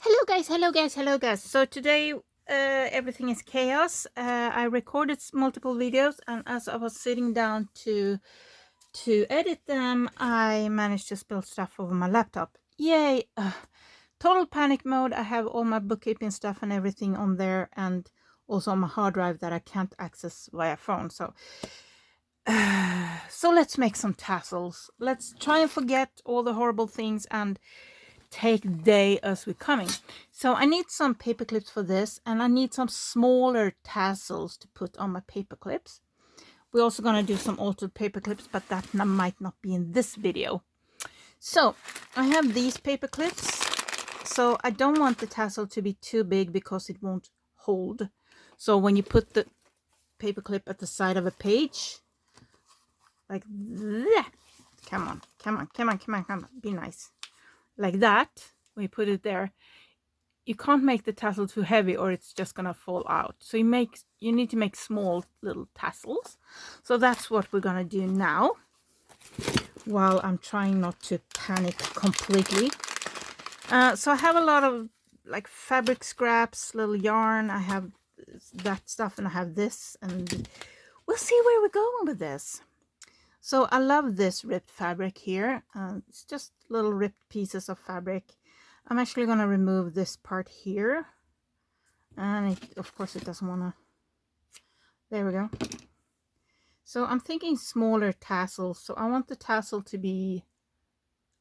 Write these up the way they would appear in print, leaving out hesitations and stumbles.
Hello guys. So today everything is chaos. I recorded multiple videos, and as I was sitting down to edit them, I managed to spill stuff over my laptop. Yay! Total panic mode. I have all my bookkeeping stuff and everything on there, and also on my hard drive that I can't access via phone. So let's make some tassels. Let's try and forget all the horrible things and take the day as we're coming. So I need some paper clips for this, and I need some smaller tassels to put on my paper clips. We're also going to do some altered paper clips, but that might not be in this video. So I have these paper clips. So I don't want the tassel to be too big because it won't hold. So when you put the paper clip at the side of a page, like that, come on, be nice. Like that, we put it there. You can't make the tassel too heavy or it's just gonna fall out. So you need to make small little tassels. So that's what we're gonna do now, while I'm trying not to panic completely. So I have a lot of like fabric scraps, little yarn. I have that stuff, and I have this, and we'll see where we're going with this. So I love this ripped fabric here. It's just little ripped pieces of fabric. I'm actually going to remove this part here. And of course it doesn't want to. There we go. So I'm thinking smaller tassels. So I want the tassel to be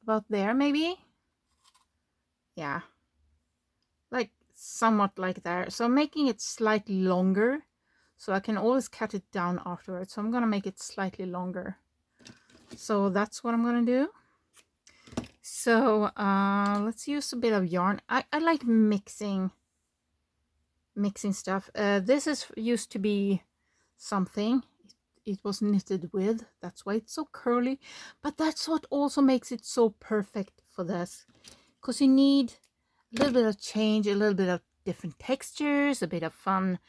about there maybe. Yeah. Like somewhat like that. So I'm making it slightly longer. So I can always cut it down afterwards. So I'm going to make it slightly longer. So that's what I'm going to do. So let's use a bit of yarn. I like mixing stuff. This is used to be something it was knitted with. That's why it's so curly. But that's what also makes it so perfect for this. Because you need a little bit of change, a little bit of different textures, a bit of fun,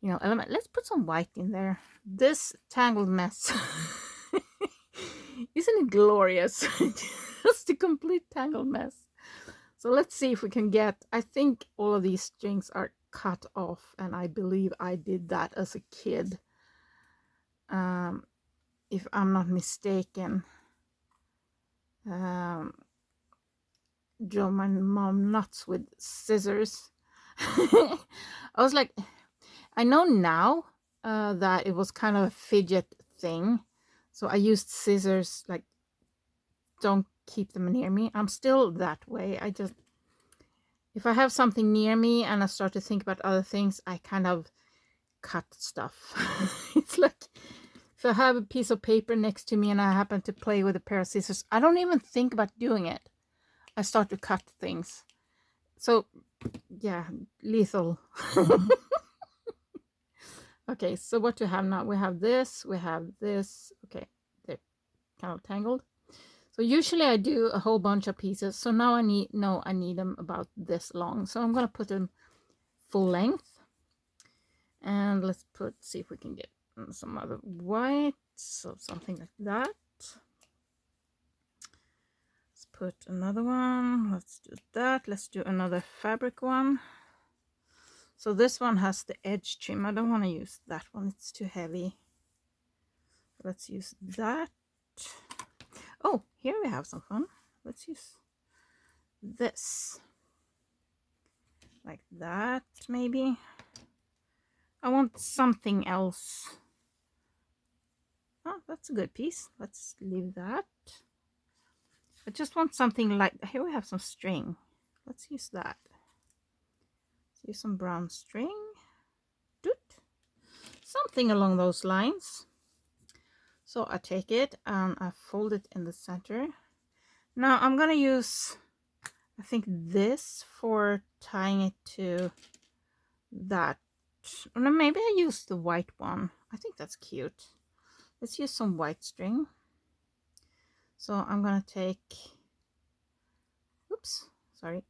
element. Let's put some white in there. This tangled mess. Isn't it glorious? Just a complete tangled mess. So let's see if we can get, I think all of these strings are cut off, and I believe I did that as a kid. If I'm not mistaken. Drove my mom nuts with scissors. I was like, I know now that it was kind of a fidget thing. So I used scissors, like, don't keep them near me. I'm still that way. If I have something near me and I start to think about other things, I kind of cut stuff. It's like if I have a piece of paper next to me and I happen to play with a pair of scissors, I don't even think about doing it. I start to cut things. So yeah, lethal. Okay, so what do we have now? We have this, okay, they're kind of tangled. So usually I do a whole bunch of pieces. So now I need them about this long. So I'm going to put them full length. And let's see if we can get some other white. So something like that. Let's put another one. Let's do that. Let's do another fabric one. So this one has the edge trim. I don't want to use that one. It's too heavy. Let's use that. Oh, here we have some fun. Let's use this. Like that, maybe. I want something else. Oh, that's a good piece. Let's leave that. I just want something like, here we have some string. Let's use that. Let's use some brown string. Doot. Something along those lines. So I take it and I fold it in the center. Now I'm gonna use, I think, this for tying it to that. Or no, maybe I use the white one. I think that's cute. Let's use some white string. So I'm gonna take, oops, sorry,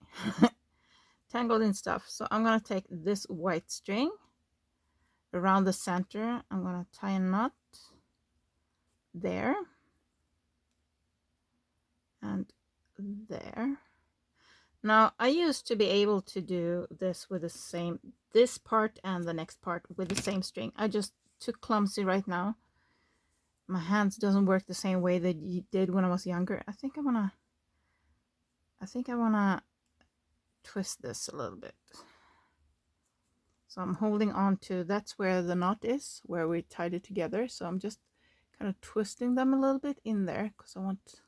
tangled in stuff. So I'm gonna take this white string around the center. I'm gonna tie a knot there and there. Now, I used to be able to do this with the same, this part and the next part with the same string. I just took clumsy right now. My hands doesn't work the same way that you did when I was younger. I think I wanna twist this a little bit. So I'm holding on to, that's where the knot is, where we tied it together. So I'm just kind of twisting them a little bit in there because I want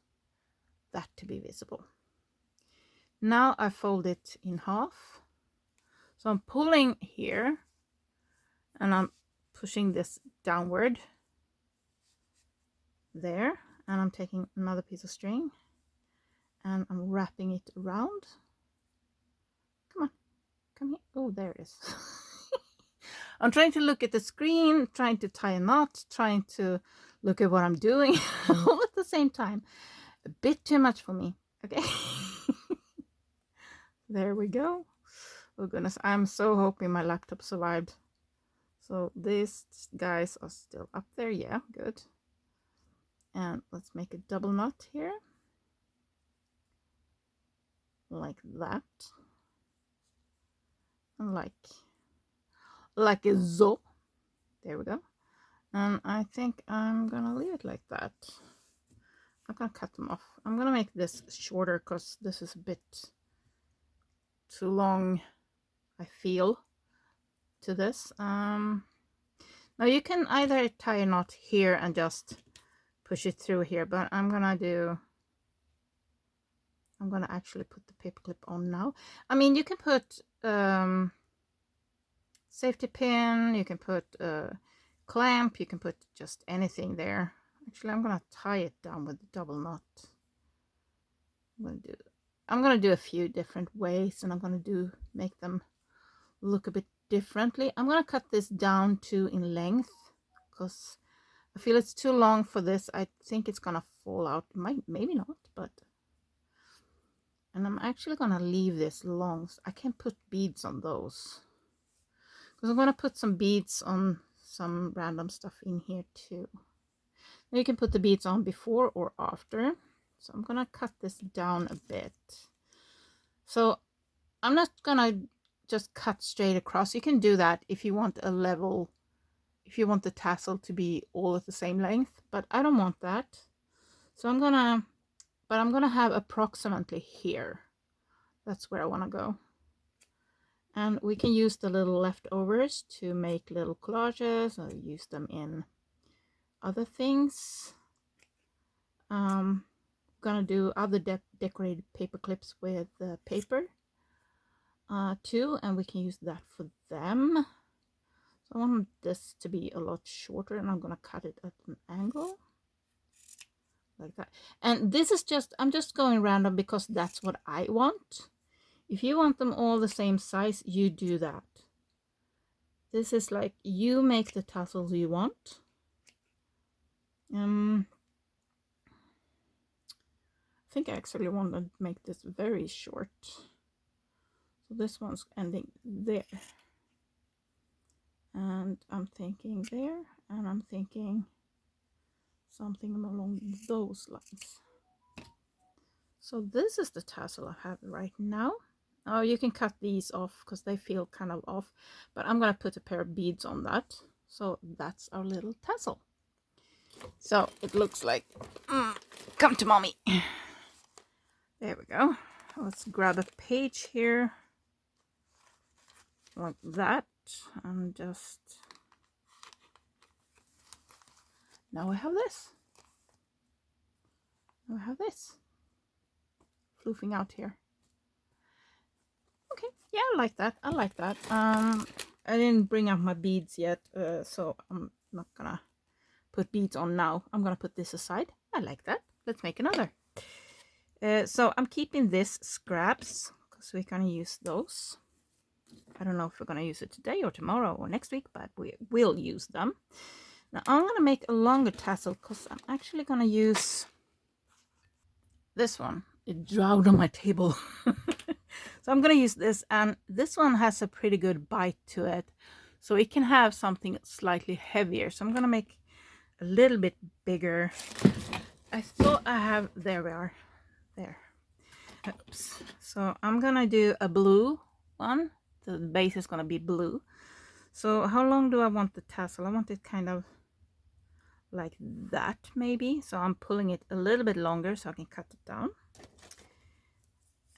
that to be visible. Now I fold it in half. So I'm pulling here and I'm pushing this downward there, and I'm taking another piece of string and I'm wrapping it around. Come on, come here. Oh, there it is. I'm trying to look at the screen, trying to tie a knot, trying to look at what I'm doing all at the same time. A bit too much for me. Okay. There we go. Oh goodness, I'm so hoping my laptop survived. So these guys are still up there. Yeah, good. And let's make a double knot here. Like that. And like a zo. There we go. And I think I'm gonna leave it like that. I'm gonna cut them off. I'm gonna make this shorter because this is a bit too long, I feel, to this. Now you can either tie a knot here and just push it through here, but I'm gonna actually put the paper clip on now. I mean, you can put safety pin, you can put clamp, you can put just anything there. Actually, I'm gonna tie it down with the double knot. I'm gonna do a few different ways, and I'm gonna make them look a bit differently. I'm gonna cut this down to in length because I feel it's too long for this. I think it's gonna fall out. Maybe not, but. And I'm actually gonna leave this long. I can put beads on those because I'm gonna put some beads on some random stuff in here too. You can put the beads on before or after. So I'm gonna cut this down a bit. So I'm not gonna just cut straight across. You can do that if you want a level, if you want the tassel to be all at the same length, but I don't want that. So I'm gonna have approximately here. That's where I want to go. And we can use the little leftovers to make little collages or use them in other things. I'm gonna do other decorated paper clips with paper too, and we can use that for them. So I want this to be a lot shorter, and I'm gonna cut it at an angle like that. And this is just, I'm just going random because that's what I want. If you want them all the same size, you do that. This is like, you make the tassels you want. I think I actually want to make this very short. So this one's ending there. And I'm thinking there, and I'm thinking something along those lines. So this is the tassel I have right now. Oh, you can cut these off because they feel kind of off, but I'm gonna put a pair of beads on that. So that's our little tassel. So it looks like, come to mommy. There we go. Let's grab a page here like that, and just, now I have this. Now I have this floofing out here. Okay, yeah, I like that. I like that. I didn't bring out my beads yet, so I'm not gonna put beads on now. I'm gonna put this aside. I like that. Let's make another. So I'm keeping this scraps because we're gonna use those. I don't know if we're gonna use it today or tomorrow or next week, but we will use them. Now I'm gonna make a longer tassel because I'm actually gonna use this one. It drowned on my table. So I'm gonna use this, and this one has a pretty good bite to it, so it can have something slightly heavier. So I'm gonna make a little bit bigger. I thought I have, there we are, there. Oops. So I'm gonna do a blue one. The base is gonna be blue. So how long do I want the tassel? I want it kind of like that maybe. So I'm pulling it a little bit longer so I can cut it down.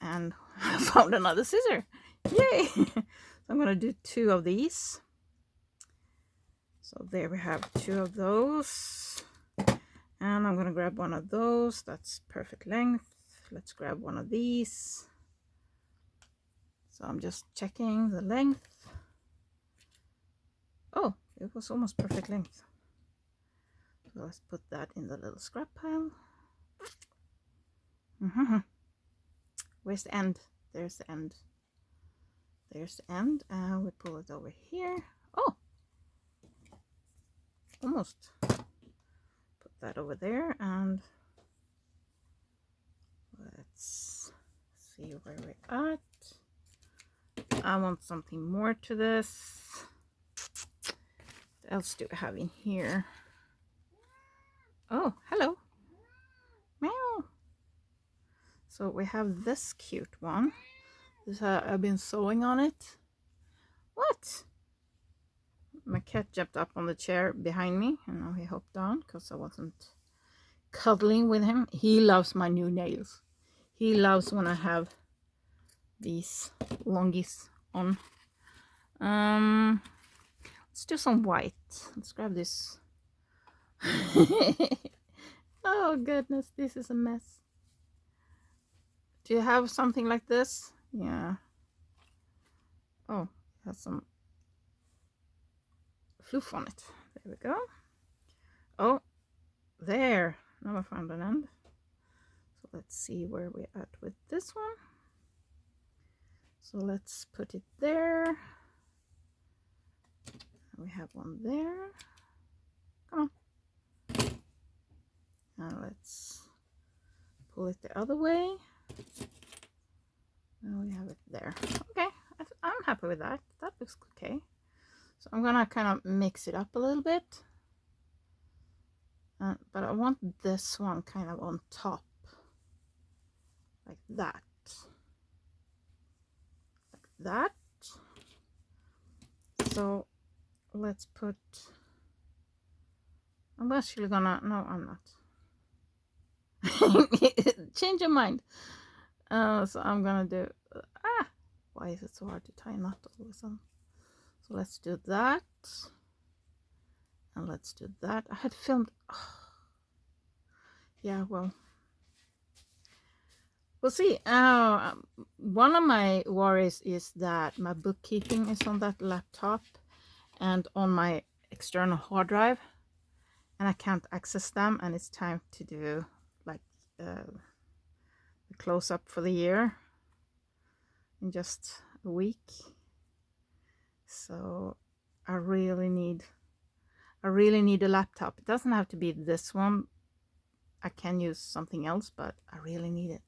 And I found another scissor. Yay! So I'm gonna do 2 of these. So there we have 2 of those. And I'm gonna grab one of those. That's perfect length. Let's grab one of these. So I'm just checking the length. Oh, it was almost perfect length. So let's put that in the little scrap pile. Where's the end? There's the end. There's the end. And we pull it over here. Oh, almost. Put that over there, and let's see where we're at. I want something more to this. What else do we have in here? Oh, hello. Meow. So we have this cute one. This I've been sewing on it. What? My cat jumped up on the chair behind me, and now he hopped down because I wasn't cuddling with him. He loves my new nails. He loves when I have these longies on. Let's do some white. Let's grab this. Oh goodness, this is a mess. Do you have something like this? Yeah. Oh, it has some fluff on it. There we go. Oh, there. Now I found an end. So let's see where we're at with this one. So let's put it there. We have one there. Come on. Now let's pull it the other way. Now we have it there. Okay, I'm happy with that. That looks okay. So I'm gonna kind of mix it up a little bit. But I want this one kind of on top. Like that. Like that. So let's put... I'm actually gonna... No, I'm not. Change your mind. So I'm gonna do... why is it so hard to tie a knot all of a sudden? So let's do that. And let's do that. I had filmed... yeah, well... we'll see. One of my worries is that my bookkeeping is on that laptop and on my external hard drive, and I can't access them, and it's time to do like the close-up for the year in just a week. So I really need a laptop. It doesn't have to be this one. I can use something else, but I really need it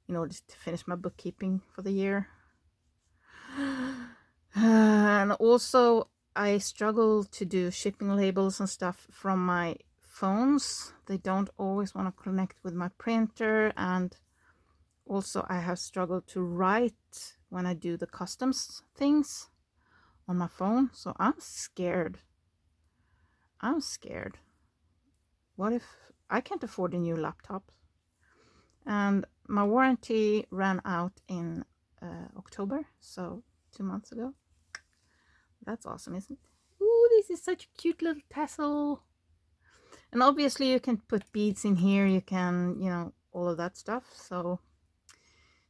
in order to finish my bookkeeping for the year. And also I struggle to do shipping labels and stuff from my phones. They don't always want to connect with my printer, and also I have struggled to write when I do the customs things on my phone. So I'm scared. What if I can't afford a new laptop? And my warranty ran out in October, so 2 months ago. That's awesome, isn't it? Ooh, this is such a cute little tassel. And obviously you can put beads in here, you can, you know, all of that stuff. So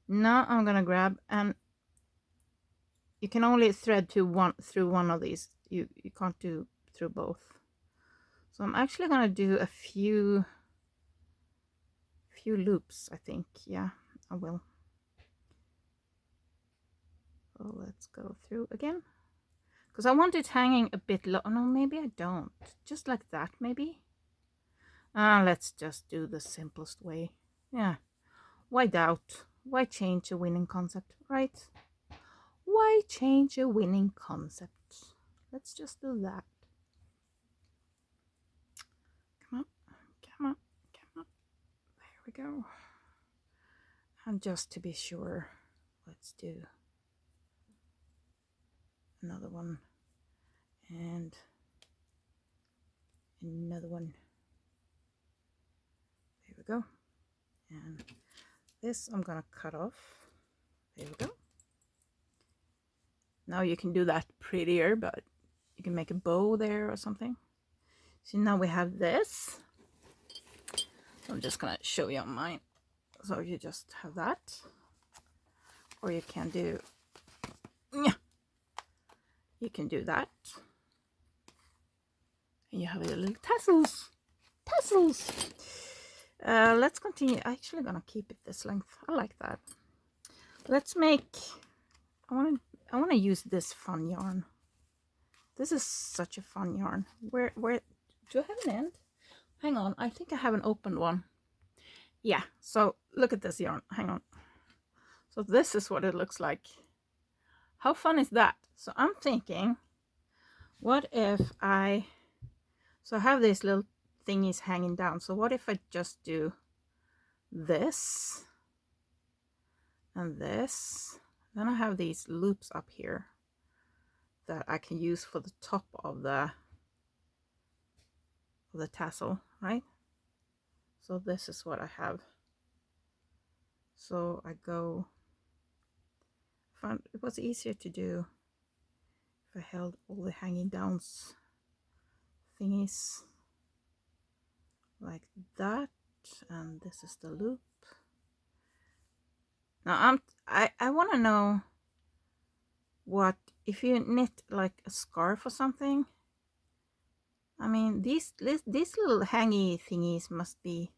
now I'm gonna grab, and you can only thread through one of these. You can't do through both. So I'm actually gonna do a few loops, I think. Yeah, I will. So let's go through again, because I want it hanging a bit low. No, maybe I don't. Just like that, maybe. Let's just do the simplest way. Yeah. Why doubt? Why change a winning concept, right? Why change a winning concept? Let's just do that. Come on, come on, come on. There we go. And just to be sure, let's do another one and another one. There we go. And this I'm gonna cut off. There we go. Now you can do that prettier, but you can make a bow there or something. So now we have this. So I'm just gonna show you on mine. So you just have that, or you can do, yeah, you can do that, and you have your little tassels. Tassels. Let's continue. I'm actually gonna keep it this length. I like that. Let's make. I want to use this fun yarn. This is such a fun yarn. Where do I have an end? Hang on, I think I have an open one. Yeah, so look at this yarn. Hang on. So this is what it looks like. How fun is that? So I'm thinking, what if so I have these little thingies hanging down. So what if I just do this and this? Then I have these loops up here that I can use for the top of the tassel, right? So this is what I have. So I go, it was easier to do if I held all the hanging downs thingies like that, and this is the loop. Now I want to know what if you knit like a scarf or something. I mean, these little hangy thingies must be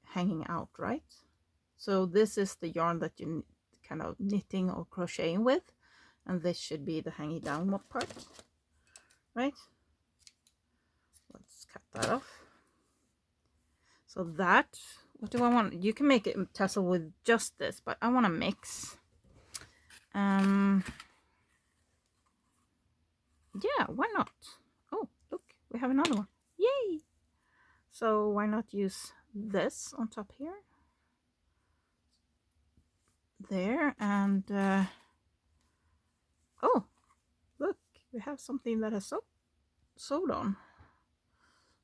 hanging out, right? So this is the yarn that you kind of knitting or crocheting with, and this should be the hanging down part, right? Let's cut that off. So that, what do I want? You can make it tassel with just this, but I want to mix. Yeah, why not? Oh, look, we have another one. Yay! So why not use this on top here? There, and oh, look, we have something that has sewed on.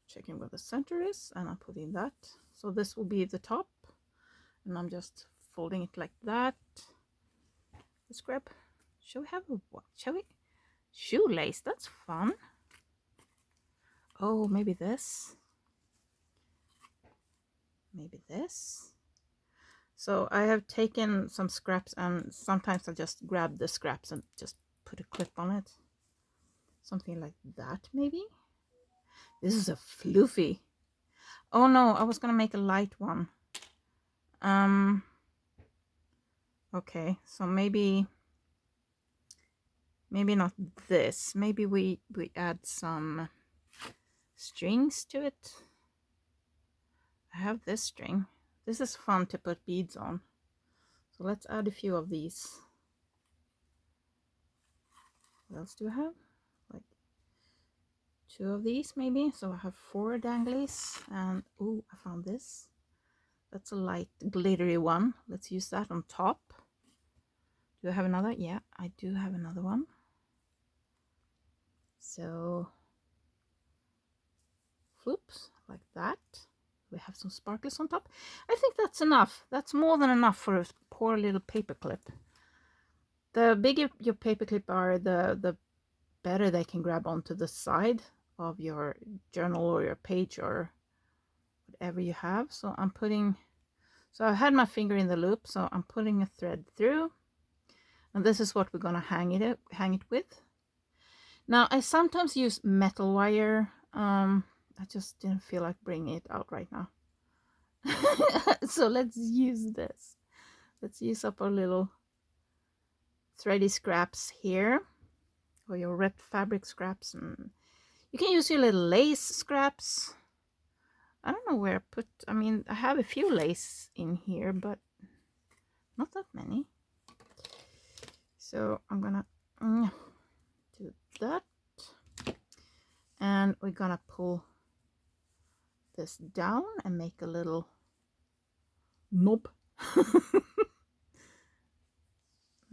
Checking where the center is, and I'm putting that. So this will be the top, and I'm just folding it like that. Let's grab. Shall we have a what? Shall we? Shoelace. That's fun. Oh, maybe this. Maybe this. So I have taken some scraps, and sometimes I just grab the scraps and just put a clip on it. Something like that, maybe. This is a floofy. Oh no, I was gonna make a light one. Okay, so maybe not this. Maybe we add some strings to it. I have this string. This is fun to put beads on. So let's add a few of these. What else do I have? Like 2 of these maybe. So I have 4 danglies, and oh, I found this. That's a light glittery one. Let's use that on top. Do I have another? Yeah, I do have another one. So floops like that. We have some sparkles on top. I think that's enough. That's more than enough for a poor little paper clip. The bigger your paper clip are, the better they can grab onto the side of your journal or your page or whatever you have. So I'm putting, so I had my finger in the loop, so I'm putting a thread through, and this is what we're gonna hang it with. Now I sometimes use metal wire. I just didn't feel like bringing it out right now. So let's use this. Let's use up our little thready scraps here, or your ripped fabric scraps, and you can use your little lace scraps. I don't know where I put, I mean, I have a few lace in here, but not that many. So I'm gonna do that, and we're gonna pull this down and make a little knob.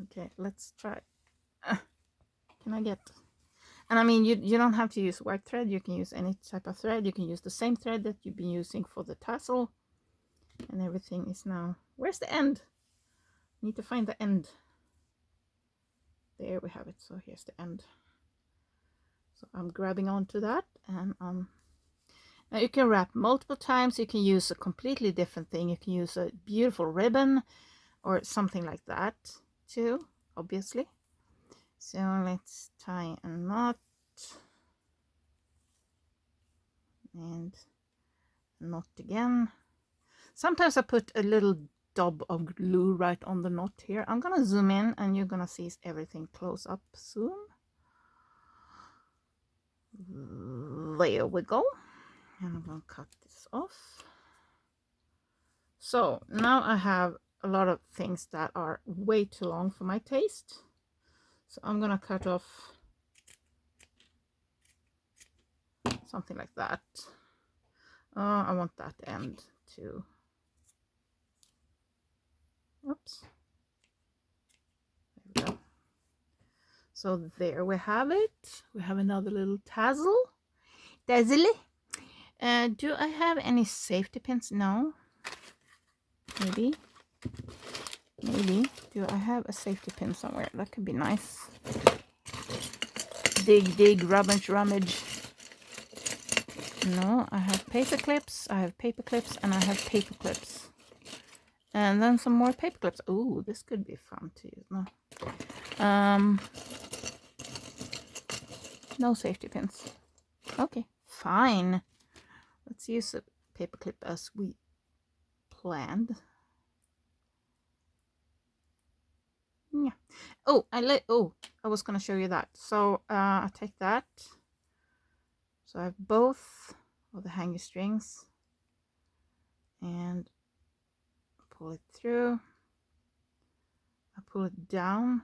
Okay, let's try. Can I get... And I mean, you don't have to use white thread. You can use any type of thread. You can use the same thread that you've been using for the tassel. And everything is now... Where's the end? Need to find the end. There we have it. So here's the end. So I'm grabbing onto that, and now you can wrap multiple times. You can use a completely different thing. You can use a beautiful ribbon or something like that too, obviously. So let's tie a knot and a knot again. Sometimes I put a little dab of glue right on the knot here. I'm gonna zoom in and you're gonna see everything close up soon. There we go. And I'm gonna cut this off. So now I have a lot of things that are way too long for my taste. So I'm gonna cut off something like that. I want that end too. Oops. There we go. So there we have it. We have another little tassel. Dazzle. Do I have any safety pins? No. Maybe. Maybe. Do I have a safety pin somewhere? That could be nice. Dig, dig, rummage, rummage. No, I have paper clips, I have paper clips, and I have paper clips. And then some more paper clips. Ooh, this could be fun to use. No. No safety pins. Okay, fine. Let's use a paper clip as we planned. Yeah. Oh, I was gonna show you that. So I take that. So I have both of the hanger strings and pull it through. I pull it down.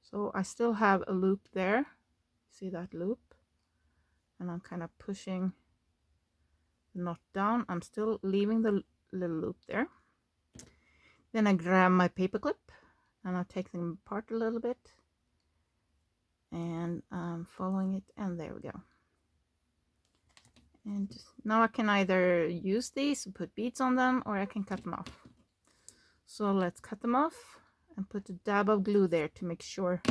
So I still have a loop there. See that loop? And I'm kind of pushing the knot down. I'm still leaving the little loop there. Then I grab my paper clip and I take them apart a little bit. And I'm following it, and there we go. And now I can either use these and put beads on them, or I can cut them off. So let's cut them off and put a dab of glue there to make sure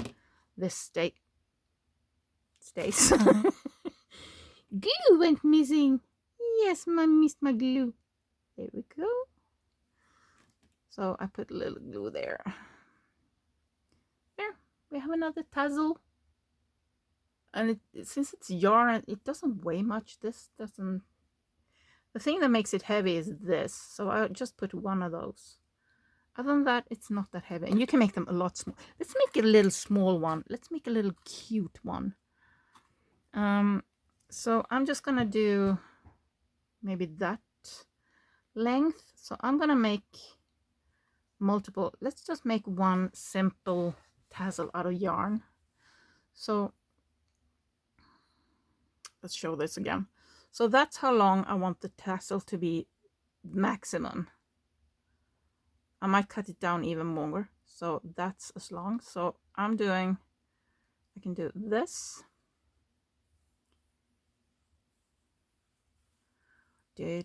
this stays. Glue went missing. Yes, I missed my glue. There we go. So I put a little glue there. There, we have another tassel. And since it's yarn, it doesn't weigh much. This doesn't... The thing that makes it heavy is this. So I just put one of those. Other than that, it's not that heavy. And you can make them a lot small. Let's make a little small one. Let's make a little cute one. So I'm just gonna do maybe that length. So I'm gonna make multiple. Let's just make one simple tassel out of yarn. So let's show this again. So that's how long I want the tassel to be maximum. I might cut it down even more. So that's as long. So I'm doing, I can do this. Yeah,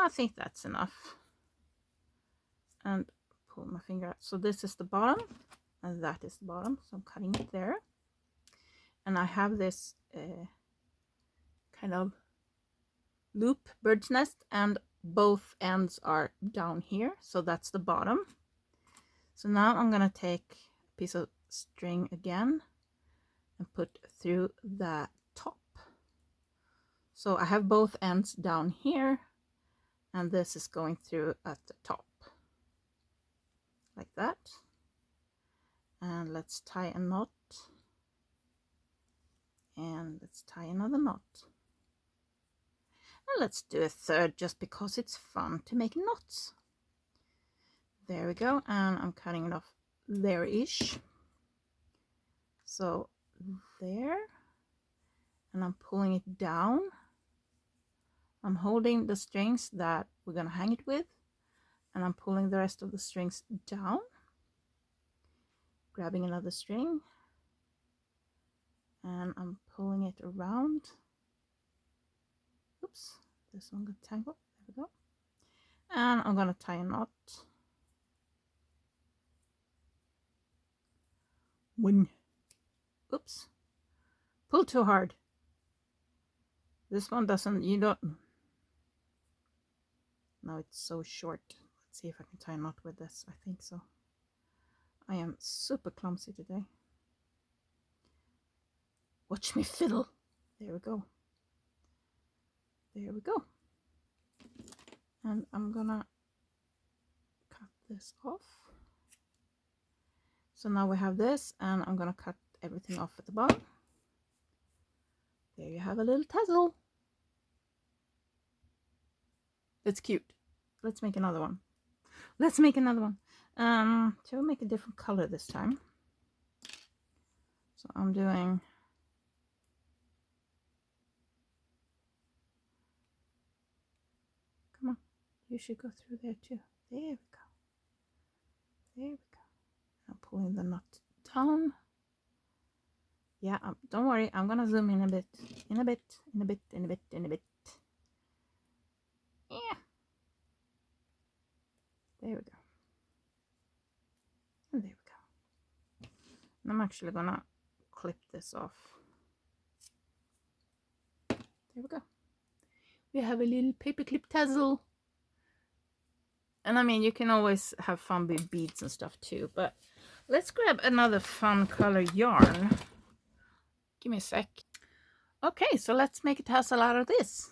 I think that's enough. And pull my finger out. So this is the bottom, and that is the bottom. So I'm cutting it there. And I have this kind of loop bird's nest, and both ends are down here. So that's the bottom. So now I'm gonna take a piece of string again and put through the top. So I have both ends down here, and this is going through at the top like that. And let's tie a knot, and let's tie another knot, and let's do a third just because it's fun to make knots. There we go. And I'm cutting it off there-ish. So there, and I'm pulling it down I'm holding the strings that we're gonna hang it with, and I'm pulling the rest of the strings down, grabbing another string, and I'm pulling it around. Oops, this one got tangled. There we go. And I'm gonna tie a knot. One. Oops. Pull too hard. This one doesn't, you don't. Now it's so short. Let's see if I can tie a knot with this. I think so. I am super clumsy today. Watch me fiddle. There we go. There we go. And I'm gonna cut this off. So now we have this, and I'm gonna cut everything off at the bottom. There you have a little tassel. It's cute. Let's make another one. Let's make another one. Shall we make a different color this time? So I'm doing, come on, you should go through there too. There we go. There we go. I'm pulling the knot down. Yeah, don't worry, I'm gonna zoom in a bit. In a bit, in a bit, in a bit, in a bit. Yeah. There we go. And there we go. And I'm actually gonna clip this off. There we go. We have a little paperclip tassel. And I mean, you can always have fun with beads and stuff too, but let's grab another fun color yarn. Give me a sec. Okay, so let's make a tassel out of this.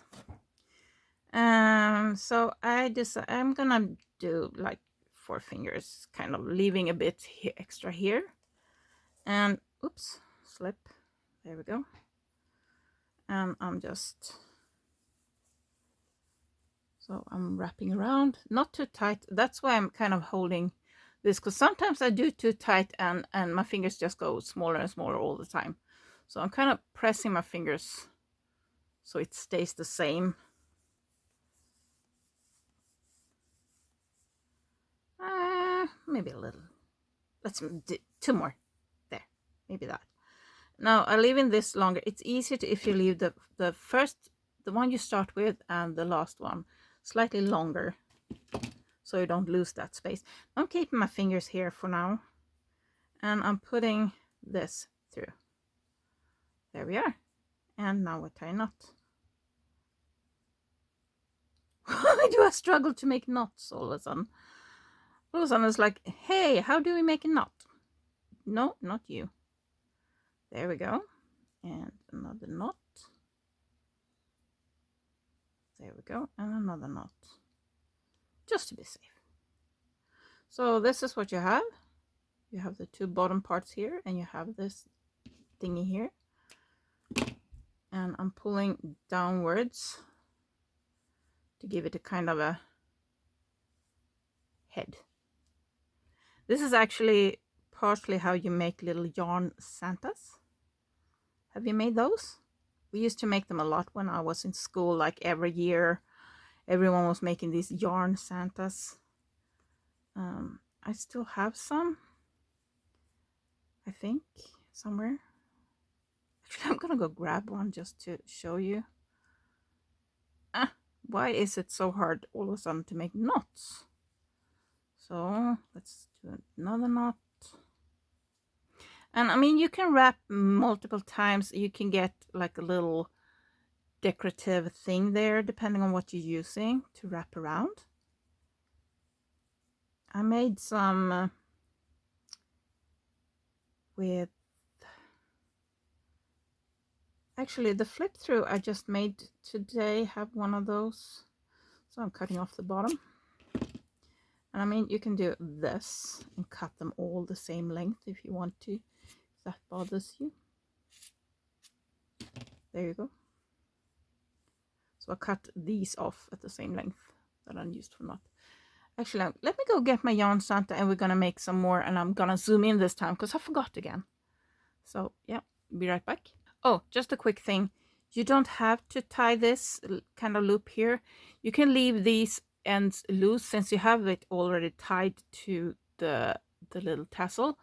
So I'm gonna do like 4 fingers, kind of leaving a bit extra here. And oops, slip. There we go. And I'm just, so I'm wrapping around, not too tight. That's why I'm kind of holding this, because sometimes I do too tight and my fingers just go smaller and smaller all the time. So I'm kind of pressing my fingers so it stays the same. Maybe a little. Let's do 2 more. There, maybe that. Now I'm leaving this longer. It's easier to, if you leave the one you start with and the last one slightly longer, so you don't lose that space. I'm keeping my fingers here for now, and I'm putting this through. There we are. And now we tie a knot. Why do I struggle to make knots all of a sudden? All of a sudden it's like, hey, how do we make a knot? No, not you. There we go. And another knot. There we go. And another knot. Just to be safe. So this is what you have. You have the 2 bottom parts here, and you have this thingy here. And I'm pulling downwards to give it a kind of a head. This is actually partially how you make little yarn Santas. Have you made those? We used to make them a lot when I was in school, like every year everyone was making these yarn Santas. I still have some, I think, somewhere. Actually, I'm gonna go grab one just to show you. Why is it so hard all of a sudden to make knots? So let's do another knot. And I mean, you can wrap multiple times. You can get like a little decorative thing there, depending on what you're using to wrap around. I made some with, actually the flip through I just made today have one of those. So I'm cutting off the bottom. And I mean, you can do this and cut them all the same length if you want to, if that bothers you. There you go. So I cut these off at the same length that I used for knot. Actually, let me go get my yarn Santa, and we're gonna make some more, and I'm gonna zoom in this time because I forgot again. So yeah, be right back. Oh, just a quick thing. You don't have to tie this kind of loop here. You can leave these ends loose since you have it already tied to the little tassel.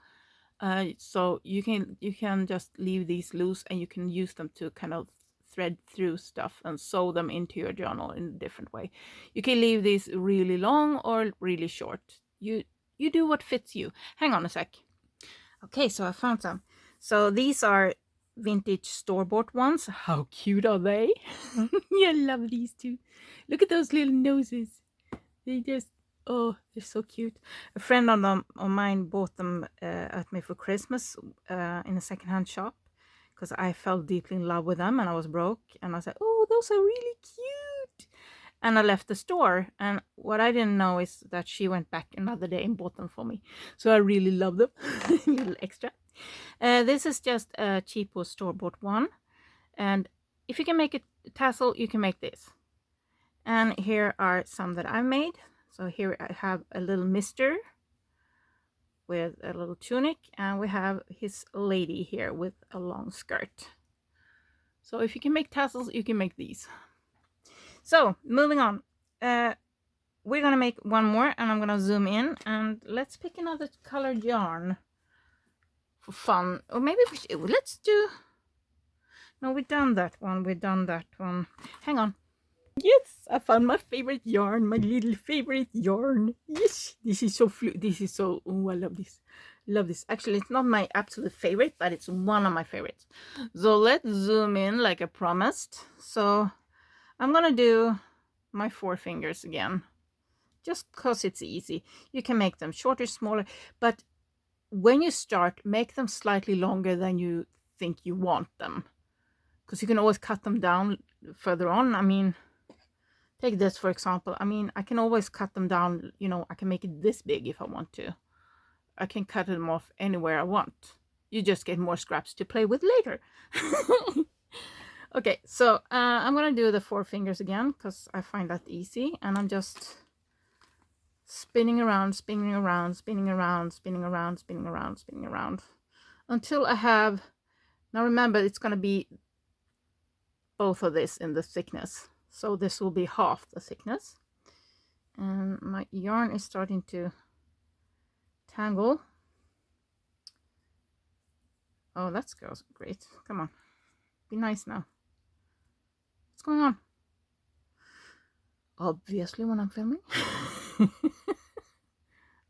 So you can just leave these loose, and you can use them to kind of thread through stuff and sew them into your journal in a different way. You can leave these really long or really short. You do what fits you. Hang on a sec. Okay, so I found some. So these are vintage store-bought ones. How cute are they? Yeah, I love these two. Look at those little noses. They just, oh, they're so cute. A friend of mine bought them at me for Christmas in a secondhand shop because I fell deeply in love with them and I was broke. And I said, oh, those are really cute. And I left the store. And what I didn't know is that she went back another day and bought them for me. So I really love them. A little extra. This is just a cheapo store-bought one. And if you can make a tassel, you can make this. And here are some that I made. So here I have a little mister with a little tunic, and we have his lady here with a long skirt. So if you can make tassels, you can make these. So moving on. We're gonna make one more, and I'm gonna zoom in, and let's pick another colored yarn for fun. Or maybe let's do... No, we've done that one. Hang on. Yes, I found my favorite yarn, my little favorite yarn. Yes, this is so oh, I love this. Love this. Actually, it's not my absolute favorite, but it's one of my favorites. So let's zoom in like I promised. So I'm gonna do my 4 fingers again, just because it's easy. You can make them shorter, smaller, but when you start, make them slightly longer than you think you want them, because you can always cut them down further on. I mean, take this for example. I mean, I can always cut them down, you know, I can make it this big if I want to. I can cut them off anywhere I want. You just get more scraps to play with later. Okay, so I'm gonna do the 4 fingers again because I find that easy, and I'm just spinning around, spinning around, spinning around, spinning around, spinning around, spinning around until I have... Now remember, it's gonna be both of this in the thickness, so this will be half the thickness. And my yarn is starting to tangle. Oh, that's great. Come on, be nice now. What's going on? Obviously when I'm filming.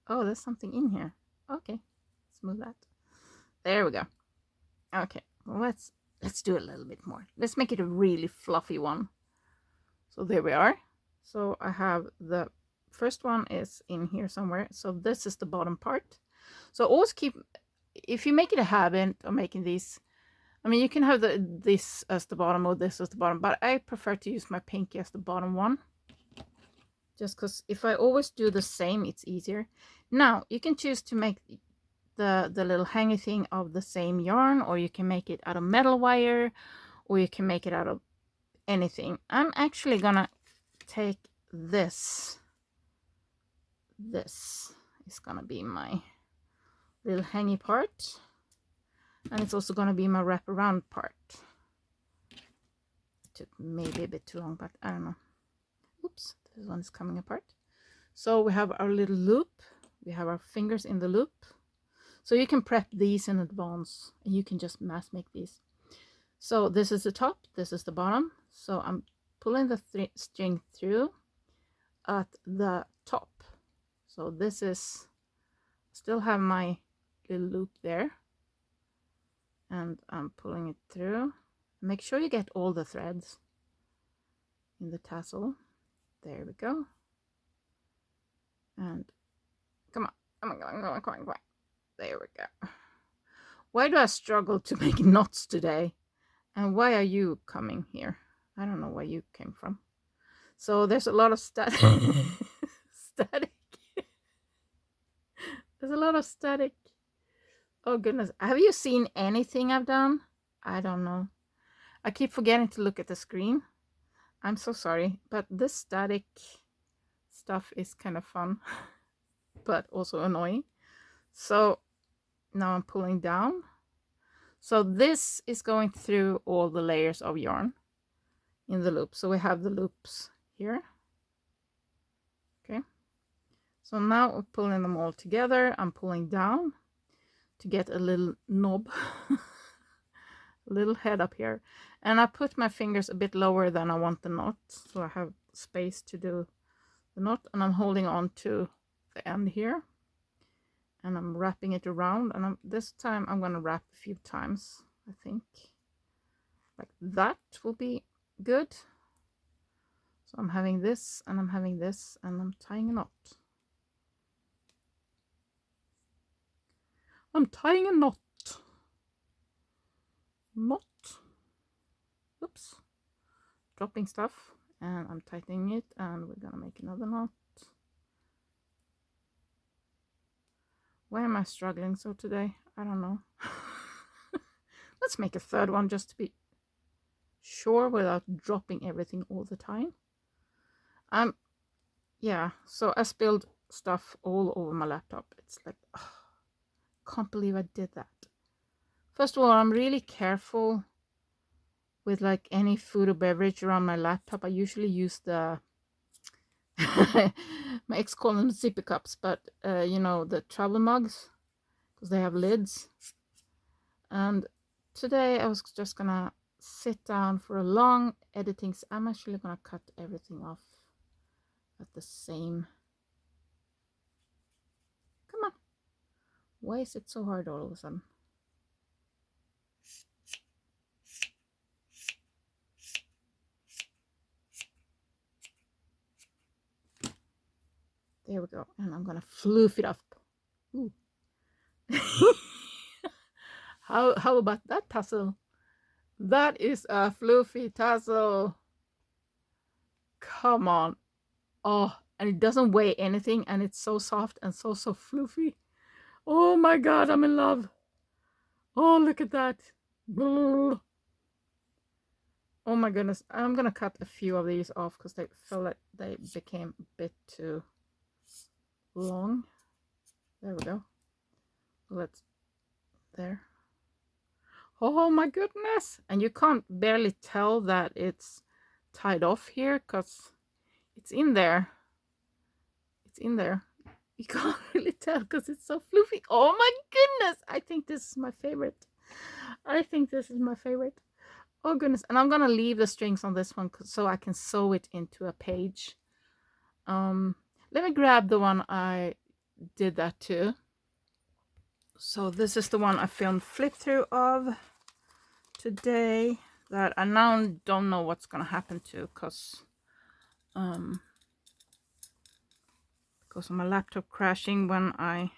Oh, there's something in here. Okay, let's move that. There we go. Okay, well, let's do a little bit more. Let's make it a really fluffy one. So there we are. So I have the first one is in here somewhere. So this is the bottom part. So always keep, if you make it a habit of making these, I mean, you can have this as the bottom or this as the bottom, but I prefer to use my pinky as the bottom one. Just because if I always do the same, it's easier. Now, you can choose to make the little hangy thing of the same yarn, or you can make it out of metal wire, or you can make it out of anything. I'm actually gonna take this. This is gonna be my little hangy part, and it's also gonna be my wraparound part. It took maybe a bit too long, but I don't know. Oops, this one is coming apart. So we have our little loop. We have our fingers in the loop. So you can prep these in advance, and you can just mass make these. So this is the top, this is the bottom. So I'm pulling the string through at the top. So this is, still have my little loop there, and I'm pulling it through. Make sure you get all the threads in the tassel. There we go. And come on, come on, come on, come on, come on. There we go. Why do I struggle to make knots today? And why are you coming here? I don't know where you came from. So there's a lot of static. Static. There's a lot of static. Oh goodness. Have you seen anything I've done? I don't know. I keep forgetting to look at the screen. I'm so sorry. But this static stuff is kind of fun. But also annoying. So now I'm pulling down. So this is going through all the layers of yarn. in the loop. So we have the loops here. Okay. So now we're pulling them all together. I'm pulling down to get a little knob, a little head up here. And I put my fingers a bit lower than I want the knot, so I have space to do the knot. And I'm holding on to the end here. And I'm wrapping it around. And this time I'm going to wrap a few times, I think. Like that will be good. So I'm having this, and I'm having this, and I'm tying a knot. I'm tying a knot. Knot. Oops. Dropping stuff. And I'm tightening it, and we're gonna make another knot. Why am I struggling so today? I don't know. Let's make a third one just to be sure without dropping everything all the time. Yeah, so I spilled stuff all over my laptop. It's like, oh, can't believe I did that. First of all, I'm really careful with like any food or beverage around my laptop. I usually use the my ex call them sippy cups, but you know, the travel mugs, because they have lids. And today I was just gonna sit down for a long editing. So I'm actually gonna cut everything off at the same. Come on. Why is it so hard all of a sudden? There we go. And I'm gonna floof it up. Ooh. How about that tassel? That is a floofy tassel. Come on. Oh, and it doesn't weigh anything, and it's so soft and so floofy. Oh my god, I'm in love. Oh, look at that. Oh my goodness. I'm gonna cut a few of these off because they felt like they became a bit too long. There we go. Let's there. Oh my goodness. And you can't barely tell that it's tied off here because it's in there. It's in there. You can't really tell because it's so floofy. Oh my goodness. I think this is my favorite. I think this is my favorite. Oh goodness. And I'm gonna leave the strings on this one so I can sew it into a page. Let me grab the one I did that to. So this is the one I filmed flip through of today that I now don't know what's gonna happen to because of my laptop crashing when I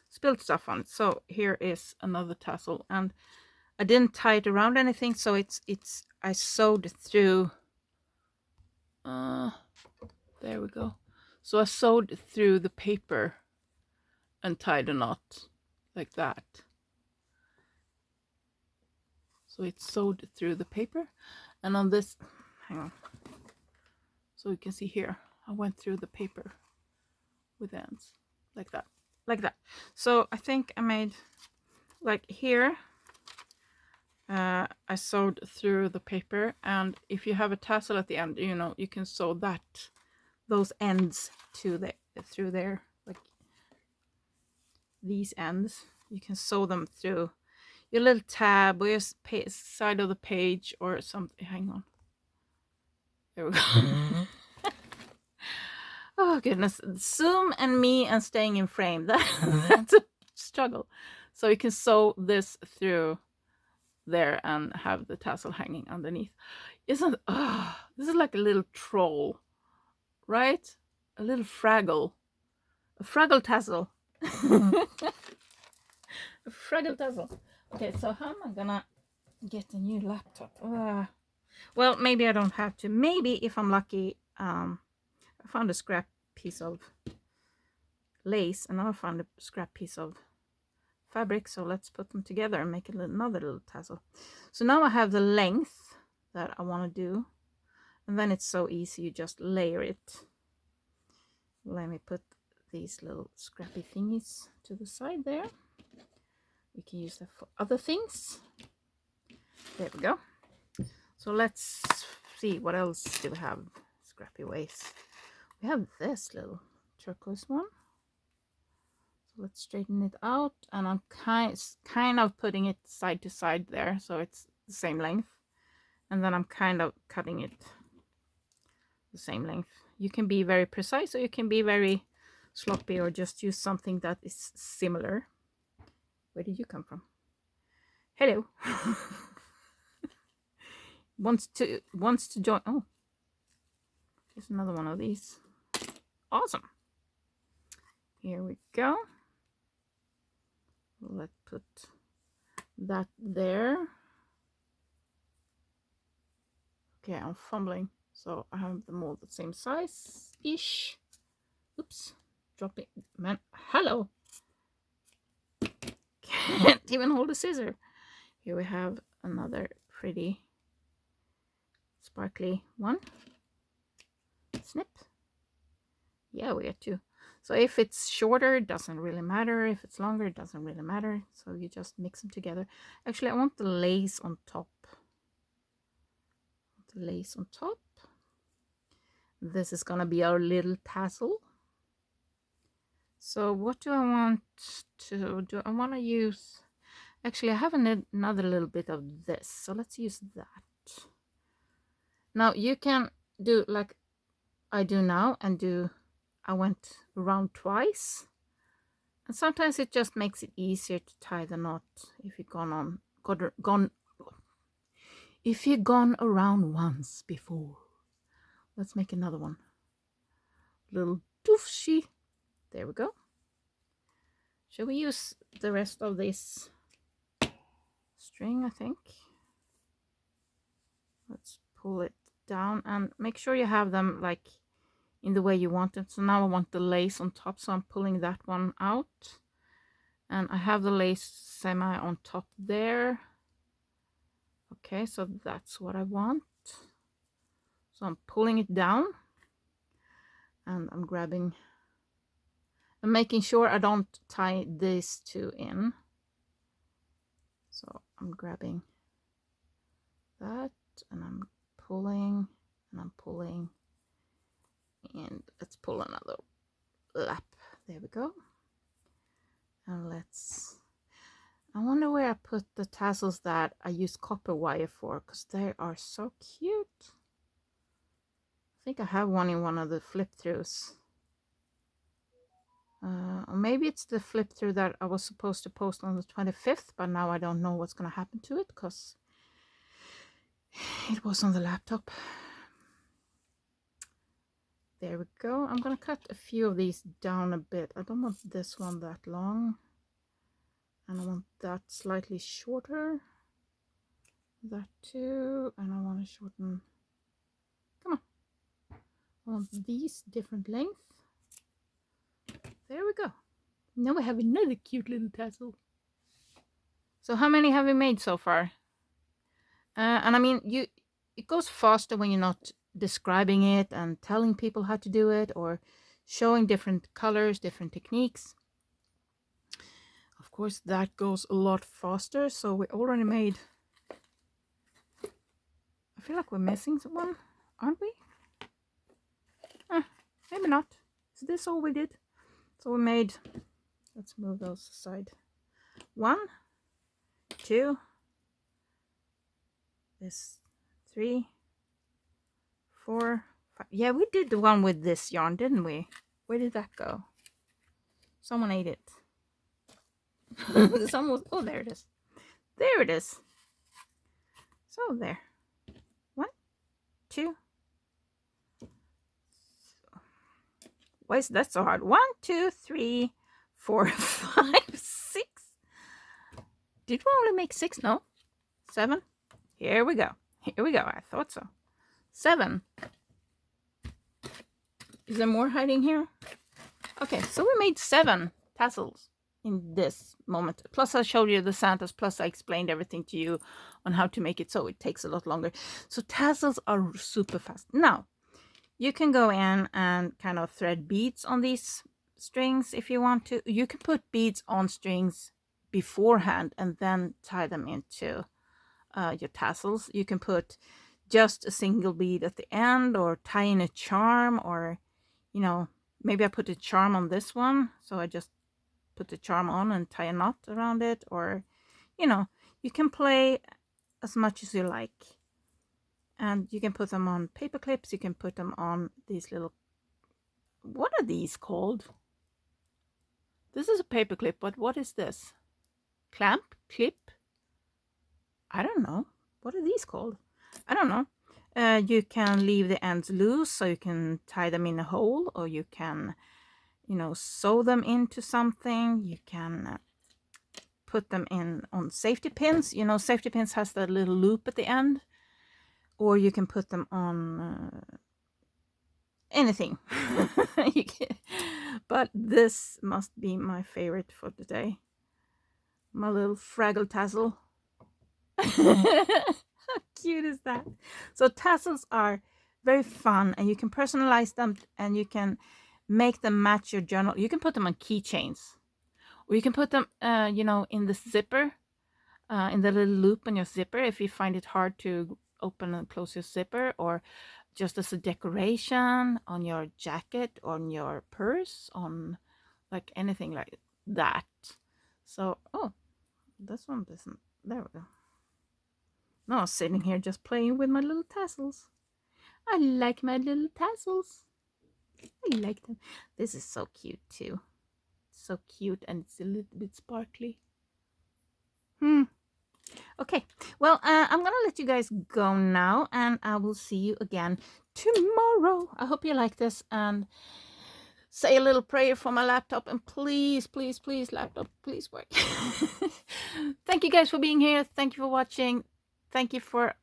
spilled stuff on it. So here is another tassel, and I didn't tie it around anything, so I sewed through there we go. So I sewed through the paper and tied a knot like that. So it's sewed through the paper, and on this, hang on, so you can see here, I went through the paper with ends like that, like that. So I think I made like here, I sewed through the paper, and if you have a tassel at the end, you know, you can sew those ends to the through there, like these ends. You can sew them through your little tab or your side of the page or something. Hang on. There we go. Oh goodness, Zoom and me and staying in frame. That's a struggle. So you can sew this through there and have the tassel hanging underneath. Isn't this is like a little troll, right? A little Fraggle. A Fraggle tassel. A Fraggle tassel. Okay, so how am I gonna get a new laptop? Well, maybe I don't have to. Maybe if I'm lucky, I found a scrap piece of lace, and I found a scrap piece of fabric, so let's put them together and make another little tassel. So now I have the length that I want to do, and then it's so easy, you just layer it. Let me put these little scrappy thingies to the side there. We can use that for other things. There we go. So let's see, what else do we have? Scrappy ways. We have this little turquoise one. So let's straighten it out, and I'm kind of putting it side to side there, so it's the same length. And then I'm kind of cutting it the same length. You can be very precise, or you can be very sloppy, or just use something that is similar. Where did you come from? Hello. wants to join. Oh, here's another one of these. Awesome. Here we go. Let's put that there. Okay, I'm fumbling, so I have them all the same size-ish. Oops, dropping. Man, hello. Can't even hold a scissor. Here we have another pretty sparkly one. Snip. Yeah, we got two. So if it's shorter, it doesn't really matter. If it's longer, it doesn't really matter. So you just mix them together. Actually, I want the lace on top. The lace on top. This is gonna be our little tassel. So what do I want to do? I want to use, actually I have another little bit of this, so let's use that. Now you can do like I do now and do, I went around twice, and sometimes it just makes it easier to tie the knot if you've gone around once before. Let's make another one. Little doofshy. There we go. Shall we use the rest of this string, I think? Let's pull it down and make sure you have them like in the way you want it. So now I want the lace on top, so I'm pulling that one out. And I have the lace semi on top there. Okay, so that's what I want. So I'm pulling it down. And I'm grabbing and making sure I don't tie these two in. So I'm grabbing that and I'm pulling and I'm pulling, and let's pull another lap. There we go. And I wonder where I put the tassels that I use copper wire for, because they are so cute. I think I have one in one of the flip throughs. Or maybe it's the flip through that I was supposed to post on the 25th, but now I don't know what's going to happen to it because it was on the laptop. There we go. I'm going to cut a few of these down a bit. I don't want this one that long. And I want that slightly shorter. That too. And I want to shorten. Come on. I want these different length. There we go. Now we have another cute little tassel. So how many have we made so far? And I mean, it goes faster when you're not describing it and telling people how to do it or showing different colors, different techniques. Of course, that goes a lot faster. So we already made, I feel like we're missing one, aren't we? Maybe not. Is this all we did? So we made, let's move those aside. 1, 2, this 3, 4, 5. Yeah, we did the one with this yarn, didn't we? Where did that go? Someone ate it. Someone, oh, there it is. There it is. So there. 1, 2. Why is that so hard? 1, 2, 3, 4, 5, 6. Did we only make 6? No. 7. Here we go. Here we go. I thought so. 7. Is there more hiding here? Okay, so we made 7 tassels in this moment. Plus I showed you the Santas, plus I explained everything to you on how to make it, so it takes a lot longer. So tassels are super fast. Now, you can go in and kind of thread beads on these strings if you want to. You can put beads on strings beforehand and then tie them into your tassels. You can put just a single bead at the end, or tie in a charm, or, you know, maybe I put a charm on this one, so I just put the charm on and tie a knot around it, or, you know, you can play as much as you like. And you can put them on paper clips, you can put them on these little, what are these called? This is a paper clip, but what is this? Clamp? Clip? I don't know. What are these called? I don't know. You can leave the ends loose, so you can tie them in a hole, or you can, you know, sew them into something. You can put them in on safety pins. You know, safety pins has that little loop at the end. Or you can put them on anything. But this must be my favorite for today. My little Fraggle tassel. How cute is that? So tassels are very fun, and you can personalize them, and you can make them match your journal. You can put them on keychains, or you can put them, you know, in the zipper, in the little loop in your zipper if you find it hard to open and close your zipper, or just as a decoration on your jacket, on your purse, on like anything like that. So, oh, this one doesn't. There we go. No, I was sitting here just playing with my little tassels. I like my little tassels. I like them. This is so cute too. So cute, and it's a little bit sparkly. Okay, well, I'm gonna let you guys go now, and I will see you again tomorrow. I hope you like this, and say a little prayer for my laptop, and please, please, please, laptop, please work. Thank you guys for being here. Thank you for watching. Thank you for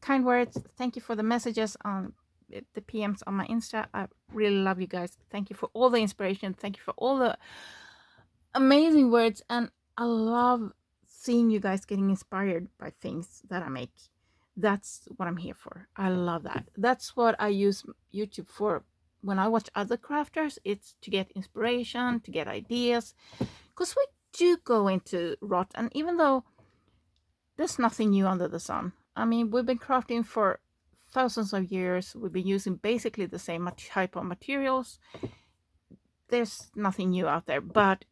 kind words. Thank you for the messages on the PMs on my Insta. I really love you guys. Thank you for all the inspiration. Thank you for all the amazing words, and I love seeing you guys getting inspired by things that I make. That's what I'm here for. I love that. That's what I use YouTube for. When I watch other crafters, it's to get inspiration, to get ideas, because we do go into rot. And even though there's nothing new under the sun, I mean, we've been crafting for thousands of years. We've been using basically the same type of materials. There's nothing new out there, but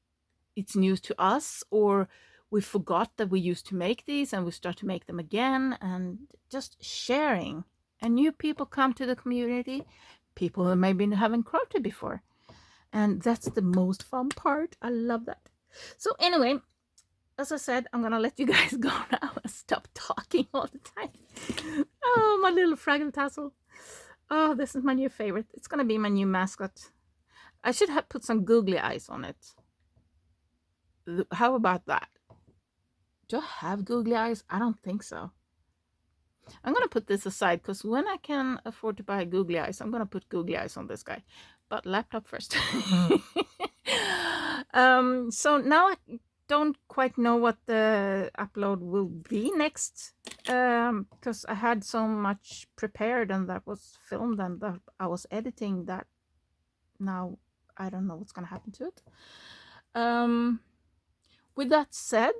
it's news to us, or we forgot that we used to make these and we start to make them again, and just sharing. And new people come to the community, people who maybe haven't crafted before, and that's the most fun part. I love that. So anyway, as I said, I'm gonna let you guys go now and stop talking all the time. Oh, my little Fraggle tassel. Oh, this is my new favorite. It's gonna be my new mascot. I should have put some googly eyes on it. How about that? Do I have googly eyes? I don't think so. I'm gonna put this aside, because when I can afford to buy googly eyes, I'm gonna put googly eyes on this guy. But laptop first. So now I don't quite know what the upload will be next, because I had so much prepared and that was filmed and that I was editing, that now I don't know what's gonna happen to it. With that said,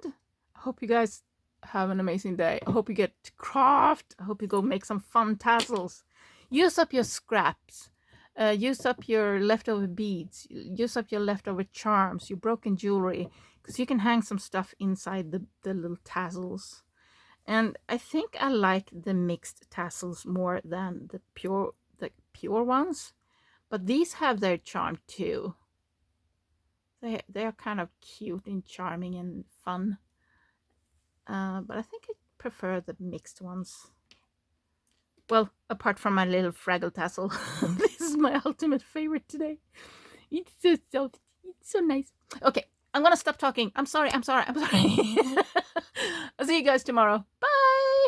I hope you guys have an amazing day. I hope you get to craft. I hope you go make some fun tassels. Use up your scraps. Use up your leftover beads. Use up your leftover charms, your broken jewelry, because you can hang some stuff inside the little tassels. And I think I like the mixed tassels more than the pure ones. But these have their charm too. They are kind of cute and charming and fun. But I think I prefer the mixed ones. Well, apart from my little Fraggle tassel. This is my ultimate favorite today. It's so nice. Okay, I'm gonna stop talking. I'm sorry. I'll see you guys tomorrow. Bye.